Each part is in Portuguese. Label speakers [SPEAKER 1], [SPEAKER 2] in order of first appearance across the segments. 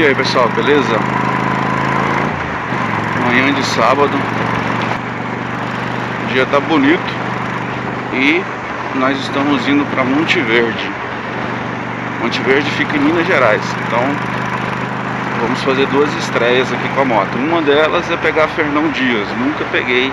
[SPEAKER 1] E aí pessoal, beleza? Manhã de sábado, o dia tá bonito e nós estamos indo para Monte Verde. Monte Verde fica em Minas Gerais, então vamos fazer duas estreias aqui com a moto. Uma delas é pegar Fernão Dias, nunca peguei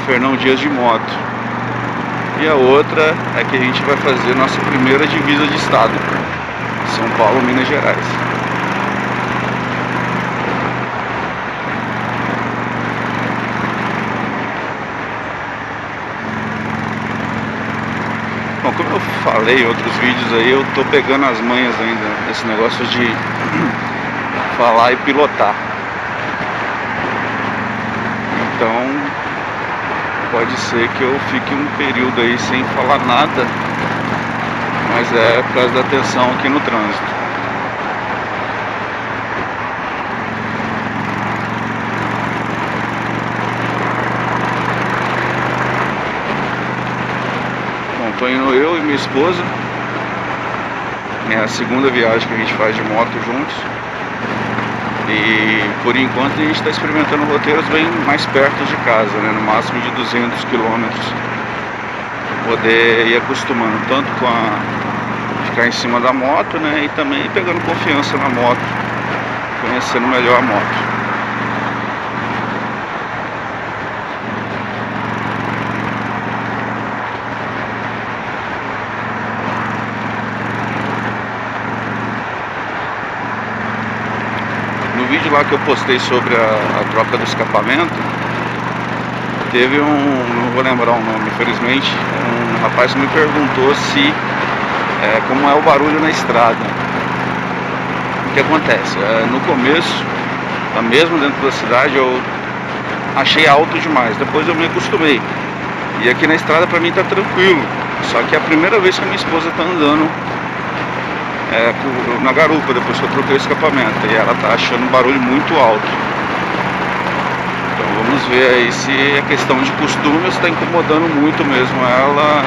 [SPEAKER 1] Fernão Dias de moto. E a outra é que a gente vai fazer nossa primeira divisa de estado, São Paulo, Minas Gerais. Bom, como eu falei em outros vídeos aí, eu tô pegando as manhas ainda desse negócio de falar e pilotar. Então pode ser que eu fique um período aí sem falar nada, mas é por causa da tensão aqui no trânsito. Bom, tô indo eu e minha esposa. É a segunda viagem que a gente faz de moto juntos. E por enquanto a gente está experimentando roteiros bem mais perto de casa, né? No máximo de 200 quilômetros, para poder ir acostumando tanto com ficar em cima da moto, né? E também pegando confiança na moto, conhecendo melhor a moto. No vídeo lá que eu postei sobre a troca do escapamento, teve não vou lembrar o nome, infelizmente, um rapaz me perguntou como é o barulho na estrada. O que acontece? No começo, mesmo dentro da cidade, eu achei alto demais, depois eu me acostumei. E aqui na estrada pra mim tá tranquilo, só que é a primeira vez que a minha esposa tá andando na garupa, depois que eu troquei o escapamento, e ela tá achando um barulho muito alto. Então vamos ver aí se é questão de costume ou se está incomodando muito mesmo ela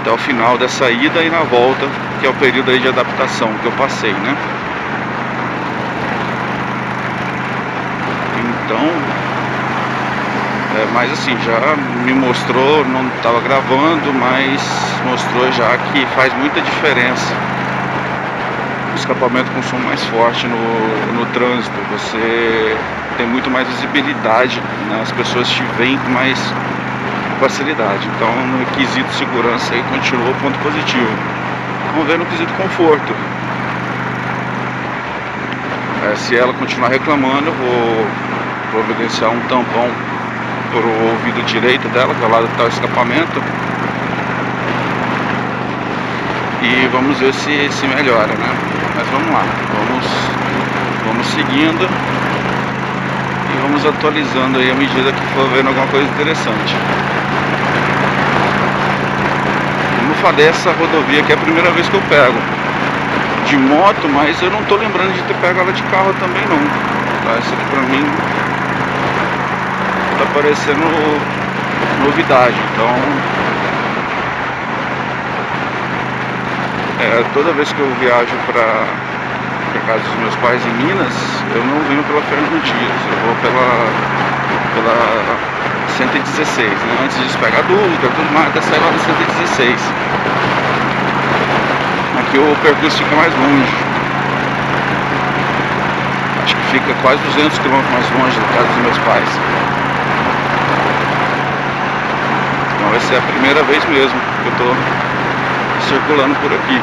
[SPEAKER 1] até o final dessa ida e na volta, que é o período aí de adaptação que eu passei, né? Então mas assim, já me mostrou, não estava gravando, mas mostrou já que faz muita diferença o escapamento com som mais forte no trânsito. Você tem muito mais visibilidade, né? As pessoas te veem com mais facilidade. Então no quesito segurança aí continua ponto positivo. Vamos ver no quesito conforto. Se ela continuar reclamando, eu vou providenciar um tampão pro ouvido direito dela, que é o lado que está o escapamento, e vamos ver se melhora, né? Mas vamos lá, vamos seguindo e vamos atualizando aí à medida que for vendo alguma coisa interessante. Como eu falei, essa rodovia aqui é a primeira vez que eu pego de moto, mas eu não tô lembrando de ter pego ela de carro também não. Essa aqui pra mim tá parecendo novidade. Então toda vez que eu viajo para casa dos meus pais em Minas, eu não venho pela Fernão Dias, eu vou pela 116, né? Antes de pegar Dutra, tudo mais, até sair lá na 116. Aqui o percurso fica mais longe, acho que fica quase 200 km mais longe da casa dos meus pais. Então vai ser a primeira vez mesmo que eu tô circulando por aqui.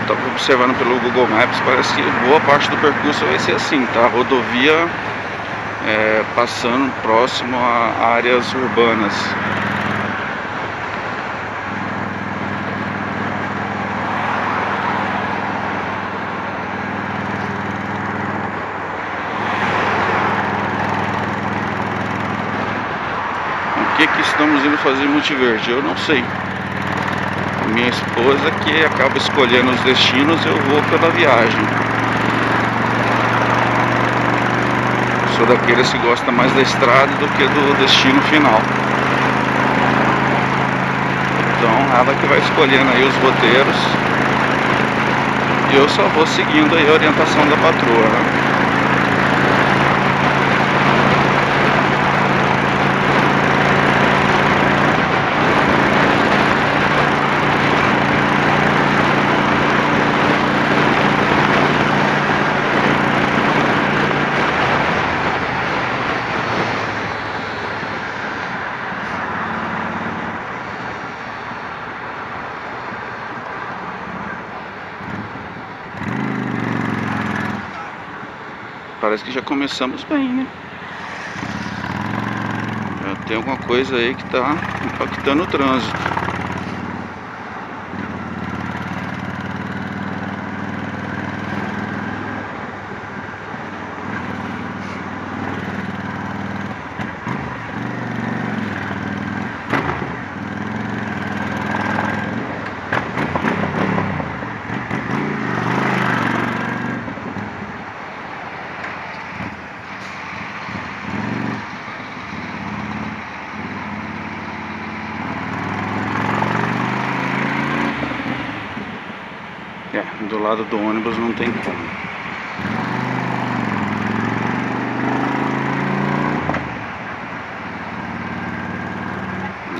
[SPEAKER 1] Estou observando pelo Google Maps, parece que boa parte do percurso vai ser assim, tá? Rodovia passando próximo a áreas urbanas. O que estamos indo fazer em Monte Verde? Eu não sei. Minha esposa que acaba escolhendo os destinos, eu vou pela viagem. Sou daqueles que gosta mais da estrada do que do destino final. Então ela que vai escolhendo aí os roteiros e eu só vou seguindo aí a orientação da patroa, né? Parece que já começamos bem, né? Já tem alguma coisa aí que tá impactando o trânsito. Do lado do ônibus não tem como.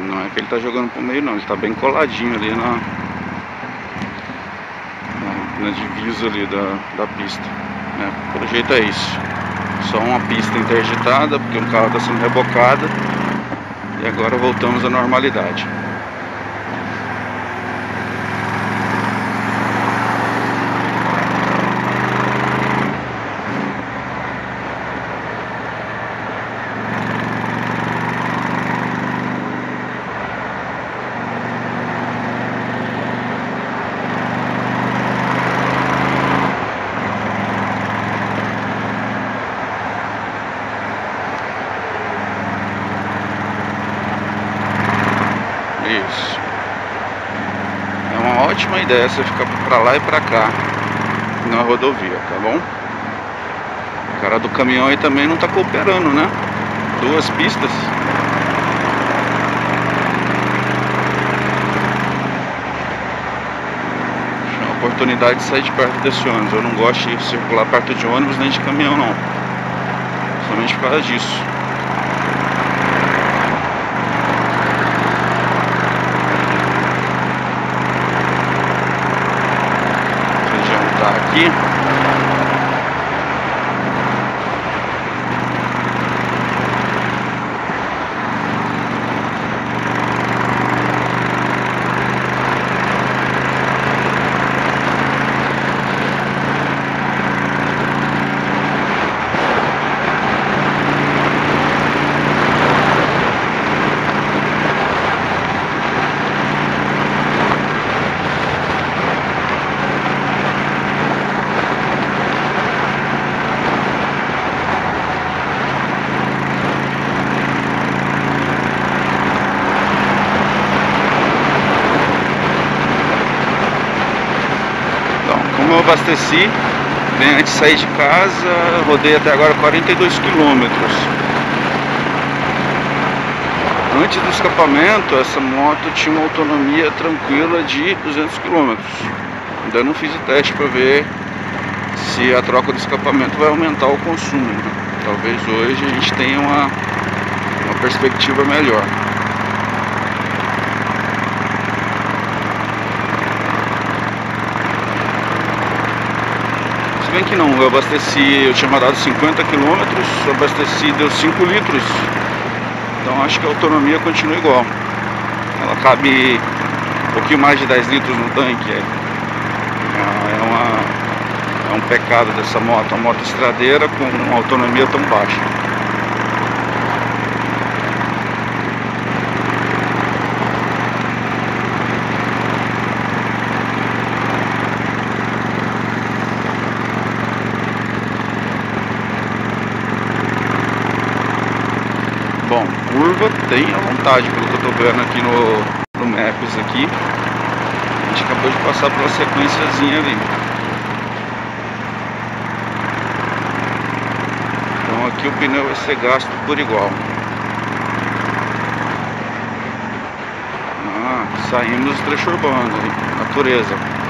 [SPEAKER 1] Não é que ele tá jogando pro meio não, ele tá bem coladinho ali na divisa ali da pista, né? Pelo jeito é isso. Só uma pista interditada porque um carro está sendo rebocado e agora voltamos à normalidade. Isso. É uma ótima ideia você ficar pra lá e pra cá na rodovia, tá bom? O cara do caminhão aí também não tá cooperando, né? Duas pistas. É uma oportunidade de sair de perto desse ônibus. Eu não gosto de circular perto de ônibus nem de caminhão não. Somente por causa disso. Aqui. Como eu abasteci, bem antes de sair de casa, rodei até agora 42 quilômetros. Antes do escapamento, essa moto tinha uma autonomia tranquila de 200 quilômetros. Ainda não fiz o teste para ver se a troca do escapamento vai aumentar o consumo, né? Talvez hoje a gente tenha uma perspectiva melhor. Se bem que não, eu abasteci, eu tinha mandado 50 quilômetros, abasteci, deu 5 litros. Então acho que a autonomia continua igual. Ela cabe um pouquinho mais de 10 litros no tanque. É um pecado dessa moto, a moto estradeira com uma autonomia tão baixa. Bom, curva tem à vontade, pelo que eu tô vendo aqui no Maps aqui. A gente acabou de passar por uma sequenciazinha ali. Então aqui o pneu vai ser gasto por igual. saímos do trecho urbano, natureza.